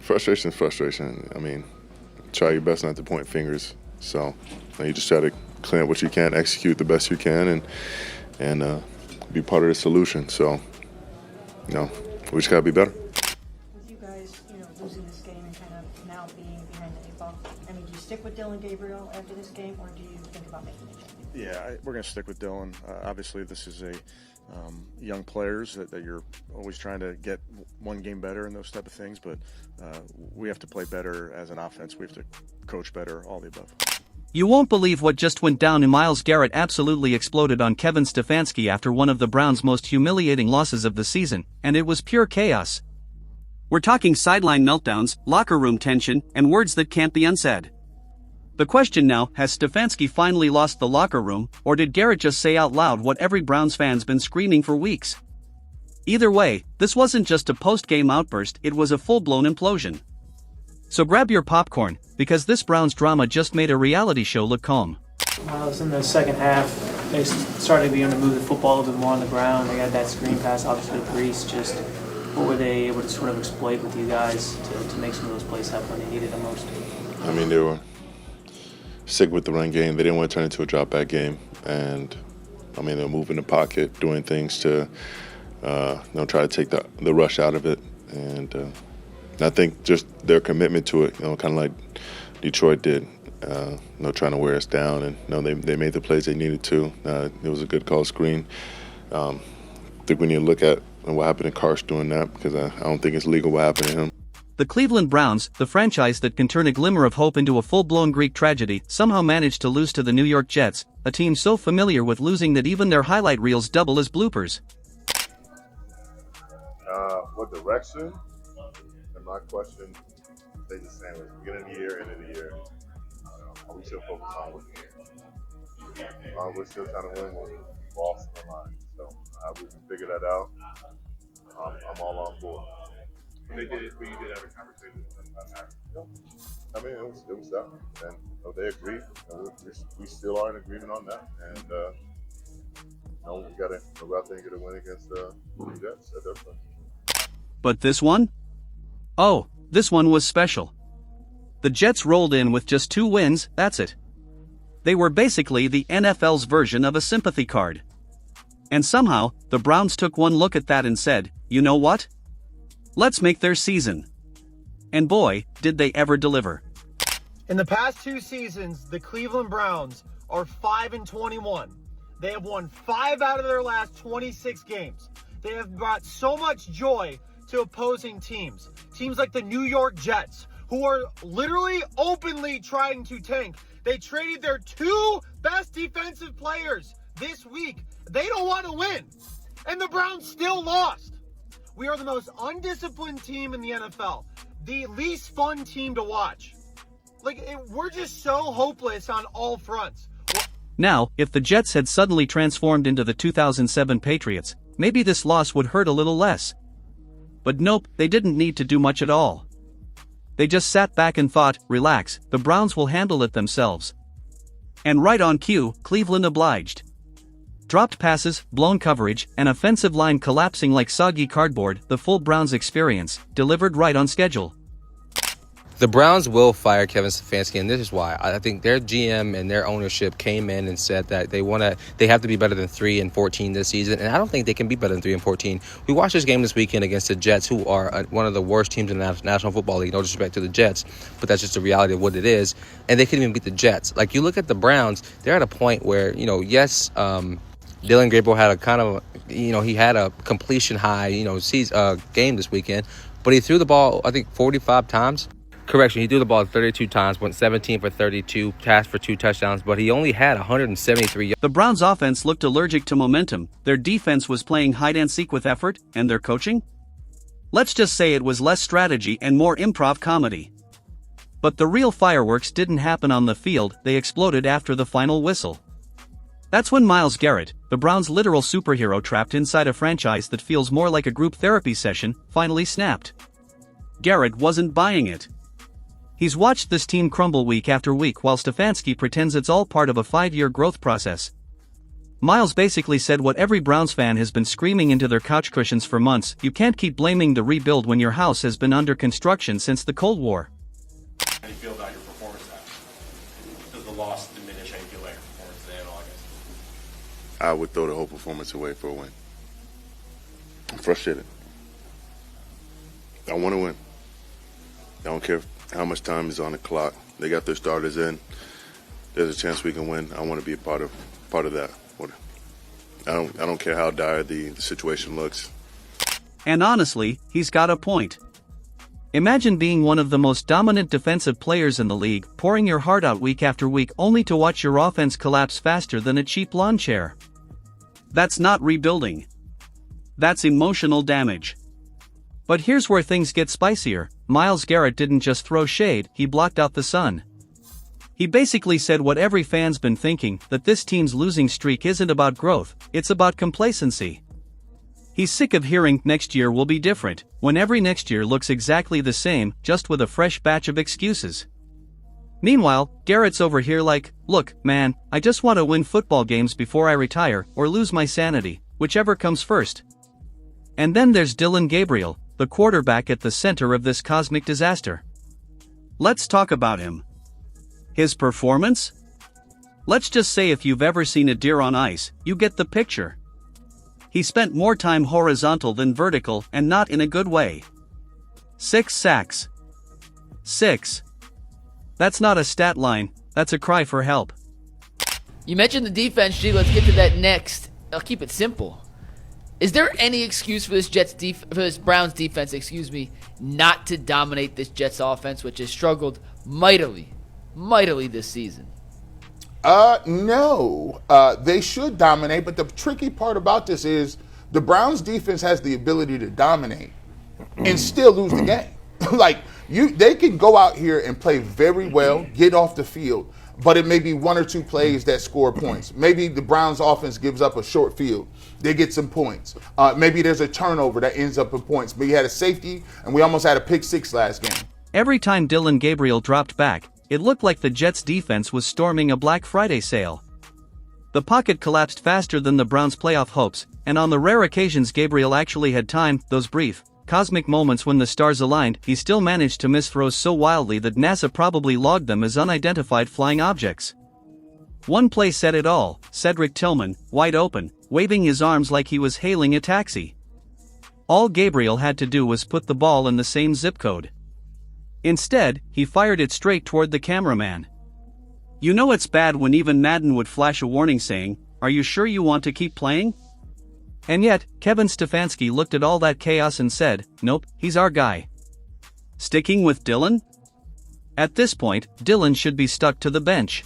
Frustration is frustration. I mean, try your best not to point fingers. So you just try to clean up what you can, execute the best you can, and be part of the solution. So, we just gotta be better. With you guys, losing this game and kind of now being behind the eight ball, I mean, do you stick with Dillon Gabriel after this game, or do you think about making a change? Yeah, we're going to stick with Dillon. Obviously, this is a young players that you're always trying to get one game better and those type of things, but we have to play better as an offense. We have to coach better, all the above. You won't believe what just went down, and Myles Garrett absolutely exploded on Kevin Stefanski after one of the Browns' most humiliating losses of the season, and it was pure chaos. We're talking sideline meltdowns, locker room tension, and words that can't be unsaid. The question now, has Stefanski finally lost the locker room, or did Garret just say out loud what every Browns fan's been screaming for weeks? Either way, this wasn't just a post-game outburst, it was a full-blown implosion. So grab your popcorn, because this Browns drama just made a reality show look calm. Myles, in the second half, they started to be able to move the football a little bit more on the ground. They had that screen pass, obviously, to Grease. Just what were they able to sort of exploit with you guys to make some of those plays happen when they needed them most? I mean, they were sick with the run game. They didn't want to turn it into a drop-back game. And, I mean, they're moving the pocket, doing things to try to take the rush out of it. And I think just their commitment to it, kind of like Detroit did, trying to wear us down. And, they made the plays they needed to. It was a good call screen. I think we need to look at what happened to Karsh doing that, because I don't think it's legal what happened to him. The Cleveland Browns, the franchise that can turn a glimmer of hope into a full-blown Greek tragedy, somehow managed to lose to the New York Jets, a team so familiar with losing that even their highlight reels double as bloopers. What direction? And my question stays the same. At the beginning of the year, end of the year, are we still focused on winning? We're still trying to win with loss in the line. So we can figure that out. I'm all on board. But you did have a conversation about that. I mean, it was that, and they agreed. We still are in agreement on that, and we got to go out there and get a win against the Jets at their place. But this one? Oh, this one was special. The Jets rolled in with just 2 wins, that's it. They were basically the NFL's version of a sympathy card. And somehow, the Browns took one look at that and said, you know what? Let's make their season. And boy, did they ever deliver. In the past 2 seasons, the Cleveland Browns are 5-21. They have won 5 out of their last 26 games. They have brought so much joy to opposing teams. Teams like the New York Jets, who are literally openly trying to tank. They traded their 2 best defensive players this week. They don't want to win. And the Browns still lost. We are the most undisciplined team in the NFL. The least fun team to watch. We're just so hopeless on all fronts. Now, if the Jets had suddenly transformed into the 2007 Patriots, maybe this loss would hurt a little less. But nope, they didn't need to do much at all. They just sat back and thought, relax, the Browns will handle it themselves. And right on cue, Cleveland obliged. Dropped passes, blown coverage, an offensive line collapsing like soggy cardboard, the full Browns experience, delivered right on schedule. The Browns will fire Kevin Stefanski, and this is why. I think their GM and their ownership came in and said that they have to be better than 3-14 this season, and I don't think they can be better than 3-14. We watched this game this weekend against the Jets, who are one of the worst teams in the National Football League. No disrespect to the Jets, but that's just the reality of what it is. And they couldn't even beat the Jets. Like, you look at the Browns, they're at a point where, yes, Dillon Gabriel had a kind of, he had a completion high, game this weekend, but he threw the ball, I think, 45 times. Correction, he threw the ball 32 times, went 17 for 32, passed for 2 touchdowns, but he only had 173 yards. The Browns' offense looked allergic to momentum, their defense was playing hide-and-seek with effort, and their coaching? Let's just say it was less strategy and more improv comedy. But the real fireworks didn't happen on the field, they exploded after the final whistle. That's when Myles Garrett, the Browns' literal superhero trapped inside a franchise that feels more like a group therapy session, finally snapped. Garrett wasn't buying it. He's watched this team crumble week after week while Stefanski pretends it's all part of a 5-year growth process. Myles basically said what every Browns fan has been screaming into their couch cushions for months: you can't keep blaming the rebuild when your house has been under construction since the Cold War. How do you feel about your performance now? Does the loss diminish how you feel about your performance today at all, I guess? I would throw the whole performance away for a win. I'm frustrated. I want to win. I don't care how much time is on the clock. They got their starters in. There's a chance we can win. I want to be a part of that. I don't care how dire the situation looks. And honestly, he's got a point. Imagine being one of the most dominant defensive players in the league, pouring your heart out week after week only to watch your offense collapse faster than a cheap lawn chair. That's not rebuilding. That's emotional damage. But here's where things get spicier. Myles Garrett didn't just throw shade, he blocked out the sun. He basically said what every fan's been thinking, that this team's losing streak isn't about growth, it's about complacency. He's sick of hearing next year will be different, when every next year looks exactly the same, just with a fresh batch of excuses. Meanwhile, Garrett's over here like, look, man, I just want to win football games before I retire, or lose my sanity, whichever comes first. And then there's Dillon Gabriel, the quarterback at the center of this cosmic disaster. Let's talk about him. His performance? Let's just say if you've ever seen a deer on ice, you get the picture. He spent more time horizontal than vertical, and not in a good way. 6 sacks. 6. That's not a stat line, that's a cry for help. You mentioned the defense, G. Let's get to that next. I'll keep it simple. Is there any excuse for this Browns defense, not to dominate this Jets offense, which has struggled mightily this season? No. They should dominate, but the tricky part about this is the Browns defense has the ability to dominate and still lose the game. They can go out here and play very well, get off the field, but it may be 1 or 2 plays that score points. Maybe the Browns offense gives up a short field. They get some points. Maybe there's a turnover that ends up in points. But you had a safety, and we almost had a pick 6 last game. Every time Dillon Gabriel dropped back, it looked like the Jets' defense was storming a Black Friday sale. The pocket collapsed faster than the Browns' playoff hopes, and on the rare occasions Gabriel actually had time, those brief, cosmic moments when the stars aligned, he still managed to miss throws so wildly that NASA probably logged them as unidentified flying objects. One play said it all: Cedric Tillman, wide open, waving his arms like he was hailing a taxi. All Gabriel had to do was put the ball in the same zip code. Instead, he fired it straight toward the cameraman. You know it's bad when even Madden would flash a warning saying, "Are you sure you want to keep playing?" And yet, Kevin Stefanski looked at all that chaos and said, nope, he's our guy. Sticking with Dillon? At this point, Dillon should be stuck to the bench.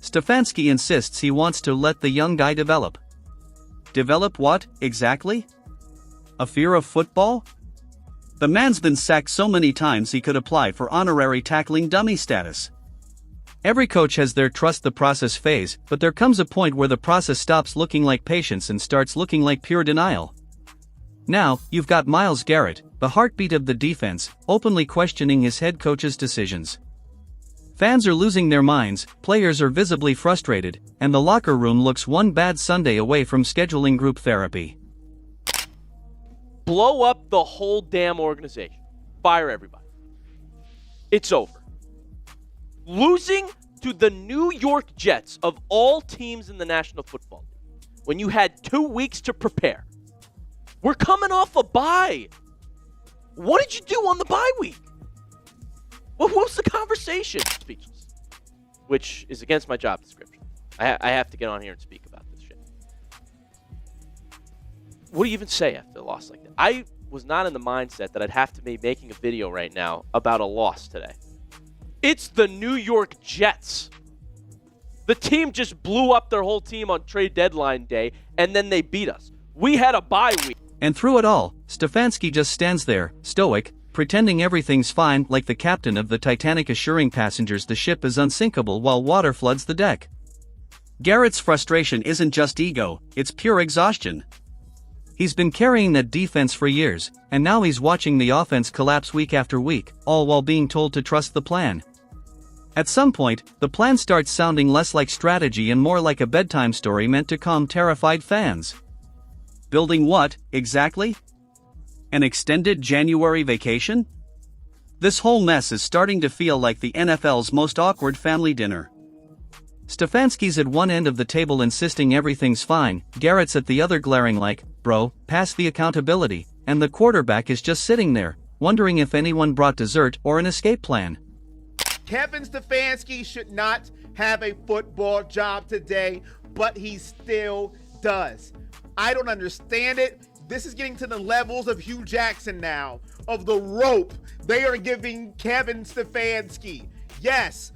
Stefanski insists he wants to let the young guy develop. Develop what, exactly? A fear of football? The man's been sacked so many times he could apply for honorary tackling dummy status. Every coach has their trust the process phase, but there comes a point where the process stops looking like patience and starts looking like pure denial. Now, you've got Myles Garrett, the heartbeat of the defense, openly questioning his head coach's decisions. Fans are losing their minds, players are visibly frustrated, and the locker room looks one bad Sunday away from scheduling group therapy. Blow up the whole damn organization. Fire everybody. It's over. Losing to the New York Jets of all teams in the National Football League when you had 2 weeks to prepare. We're coming off a bye. What did you do on the bye week? What was the conversation? Speechless. Which is against my job description. I have to get on here and speak about this shit. What do you even say after a loss like that? I was not in the mindset that I'd have to be making a video right now about a loss today. It's the New York Jets. The team just blew up their whole team on trade deadline day, and then they beat us. We had a bye week. And through it all, Stefanski just stands there, stoic, pretending everything's fine, like the captain of the Titanic assuring passengers the ship is unsinkable while water floods the deck. Garrett's frustration isn't just ego, it's pure exhaustion. He's been carrying that defense for years, and now he's watching the offense collapse week after week, all while being told to trust the plan. At some point, the plan starts sounding less like strategy and more like a bedtime story meant to calm terrified fans. Building what, exactly? An extended January vacation? This whole mess is starting to feel like the NFL's most awkward family dinner. Stefanski's at one end of the table insisting everything's fine, Garrett's at the other glaring like, bro, pass the accountability, and the quarterback is just sitting there, wondering if anyone brought dessert or an escape plan. Kevin Stefanski should not have a football job today, but he still does. I don't understand it. This is getting to the levels of Hugh Jackson now, of the rope they are giving Kevin Stefanski. Yes,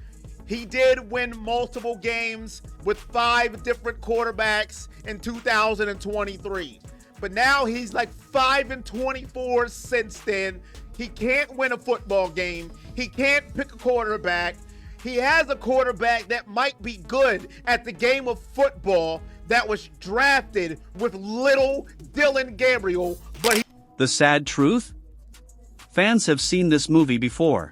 he did win multiple games with 5 different quarterbacks in 2023. But now he's like 5-24 since then. He can't win a football game. He can't pick a quarterback. He has a quarterback that might be good at the game of football that was drafted with little Dylan Gabriel, but The sad truth? Fans have seen this movie before.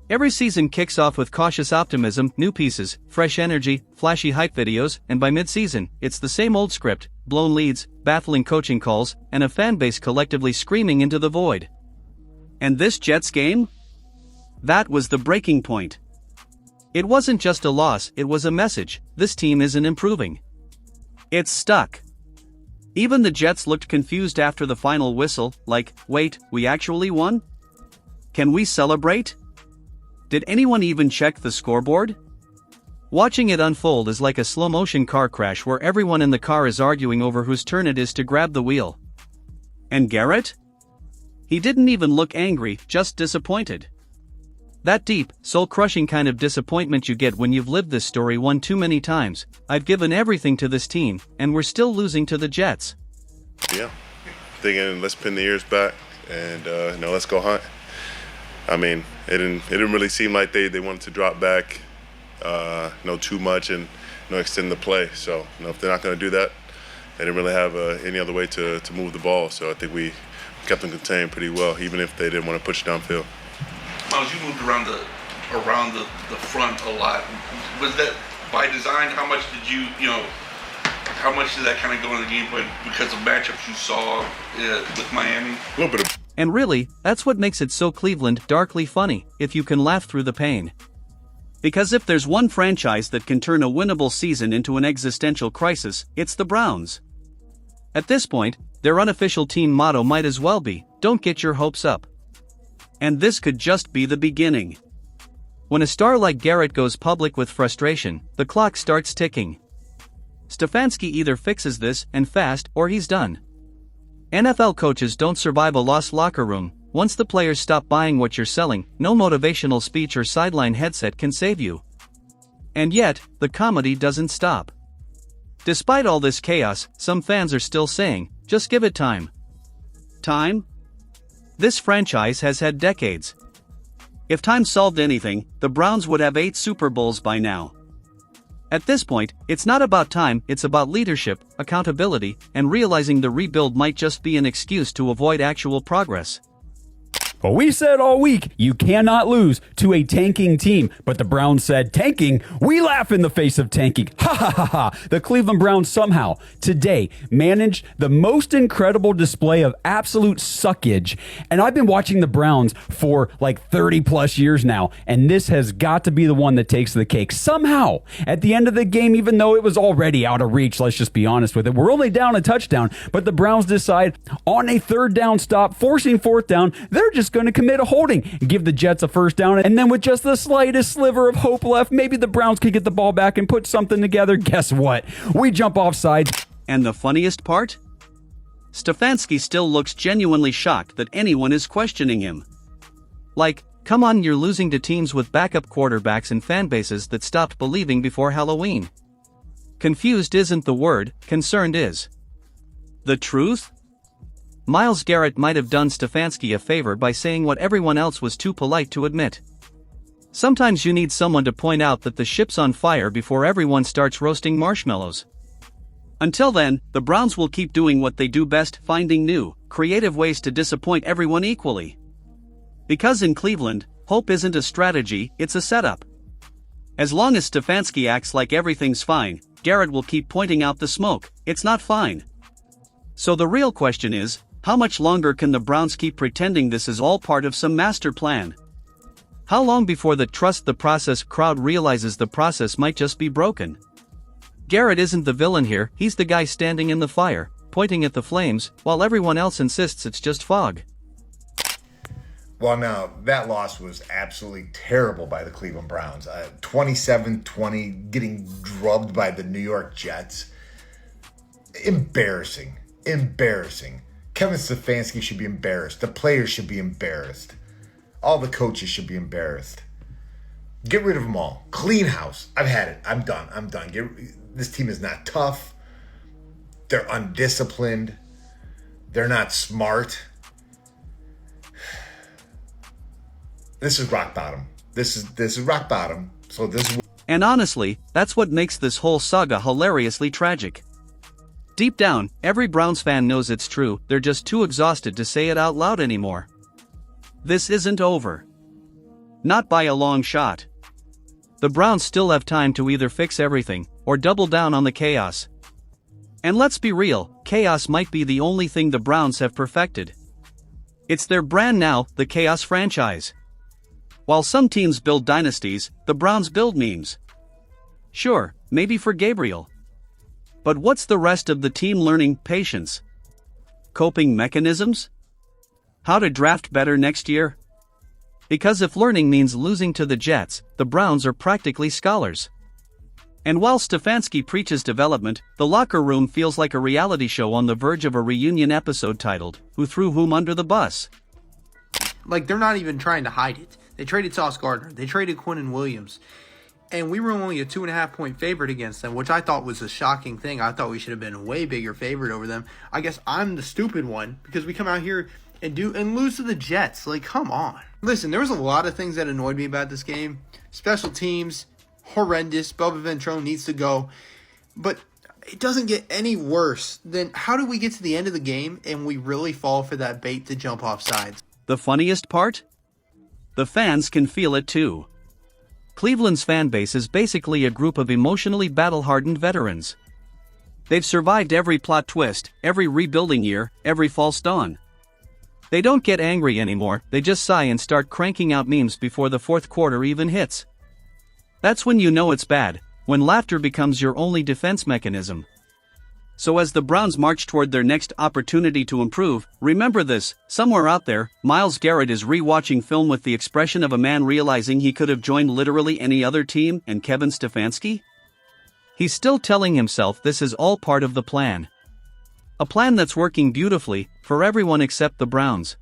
Every season kicks off with cautious optimism, new pieces, fresh energy, flashy hype videos, and by mid-season, it's the same old script, blown leads, baffling coaching calls, and a fanbase collectively screaming into the void. And this Jets game? That was the breaking point. It wasn't just a loss, it was a message: this team isn't improving. It's stuck. Even the Jets looked confused after the final whistle, like, wait, we actually won? Can we celebrate? Did anyone even check the scoreboard? Watching it unfold is like a slow-motion car crash where everyone in the car is arguing over whose turn it is to grab the wheel. And Garret? He didn't even look angry, just disappointed. That deep, soul-crushing kind of disappointment you get when you've lived this story one too many times. I've given everything to this team, and we're still losing to the Jets. Yeah, thinking let's pin the ears back and let's go hunt. I mean, it didn't really seem like they wanted to drop back, too much and extend the play. So if they're not going to do that, they didn't really have any other way to move the ball. So I think we kept them contained pretty well, even if they didn't want to push downfield. Myles, you moved around the front a lot. Was that by design? How much did how much did that kind of go in the game plan because of matchups you saw with Miami? A little bit of. And really, that's what makes it so Cleveland darkly funny, if you can laugh through the pain. Because if there's one franchise that can turn a winnable season into an existential crisis, it's the Browns. At this point, their unofficial team motto might as well be, don't get your hopes up. And this could just be the beginning. When a star like Garret goes public with frustration, the clock starts ticking. Stefanski either fixes this and fast, or he's done. NFL coaches don't survive a lost locker room. Once the players stop buying what you're selling, no motivational speech or sideline headset can save you. And yet, the comedy doesn't stop. Despite all this chaos, some fans are still saying, just give it time. Time? This franchise has had decades. If time solved anything, the Browns would have 8 Super Bowls by now. At this point, it's not about time, it's about leadership, accountability, and realizing the rebuild might just be an excuse to avoid actual progress. Well, we said all week, you cannot lose to a tanking team. But the Browns said, tanking? We laugh in the face of tanking. Ha ha ha ha. The Cleveland Browns somehow, today, managed the most incredible display of absolute suckage. And I've been watching the Browns for like 30 plus years now. And this has got to be the one that takes the cake. Somehow, at the end of the game, even though it was already out of reach, let's just be honest with it, we're only down a touchdown. But the Browns decide on a 3rd down stop, forcing 4th down, they're just going to commit a holding, give the Jets a 1st down, and then with just the slightest sliver of hope left, maybe the Browns could get the ball back and put something together. Guess what? We jump offside. And the funniest part? Stefanski still looks genuinely shocked that anyone is questioning him. Like, come on, you're losing to teams with backup quarterbacks and fan bases that stopped believing before Halloween. Confused isn't the word, concerned is. The truth? Myles Garrett might have done Stefanski a favor by saying what everyone else was too polite to admit. Sometimes you need someone to point out that the ship's on fire before everyone starts roasting marshmallows. Until then, the Browns will keep doing what they do best, finding new, creative ways to disappoint everyone equally. Because in Cleveland, hope isn't a strategy, it's a setup. As long as Stefanski acts like everything's fine, Garret will keep pointing out the smoke. It's not fine. So the real question is, how much longer can the Browns keep pretending this is all part of some master plan? How long before the trust the process crowd realizes the process might just be broken? Garret isn't the villain here, he's the guy standing in the fire, pointing at the flames, while everyone else insists it's just fog. Well, now, that loss was absolutely terrible by the Cleveland Browns. 27-20, getting drubbed by the New York Jets. Embarrassing. Embarrassing. Kevin Stefanski should be embarrassed. The players should be embarrassed. All the coaches should be embarrassed. Get rid of them all. Clean house. I've had it. I'm done. This team is not tough. They're undisciplined. They're not smart. This is rock bottom. This is rock bottom. So this is. And honestly, that's what makes this whole saga hilariously tragic. Deep down, every Browns fan knows it's true, they're just too exhausted to say it out loud anymore. This isn't over. Not by a long shot. The Browns still have time to either fix everything, or double down on the chaos. And let's be real, chaos might be the only thing the Browns have perfected. It's their brand now, the Chaos franchise. While some teams build dynasties, the Browns build memes. Sure, maybe for Gabriel. But what's the rest of the team learning? Patience? Coping mechanisms? How to draft better next year? Because if learning means losing to the Jets, the Browns are practically scholars. And while Stefanski preaches development, the locker room feels like a reality show on the verge of a reunion episode titled, Who Threw Whom Under the Bus? Like, they're not even trying to hide it. They traded Sauce Gardner. They traded Quinnen Williams. And we were only a 2.5-point favorite against them, which I thought was a shocking thing. I thought we should have been a way bigger favorite over them. I guess I'm the stupid one because we come out here and lose to the Jets. Like, come on. Listen, there was a lot of things that annoyed me about this game. Special teams, horrendous. Bubba Ventrone needs to go. But it doesn't get any worse than how do we get to the end of the game and we really fall for that bait to jump off sides? The funniest part? The fans can feel it too. Cleveland's fan base is basically a group of emotionally battle-hardened veterans. They've survived every plot twist, every rebuilding year, every false dawn. They don't get angry anymore, they just sigh and start cranking out memes before the fourth quarter even hits. That's when you know it's bad, when laughter becomes your only defense mechanism. So as the Browns march toward their next opportunity to improve, remember this, somewhere out there, Myles Garrett is re-watching film with the expression of a man realizing he could have joined literally any other team and Kevin Stefanski? He's still telling himself this is all part of the plan. A plan that's working beautifully, for everyone except the Browns.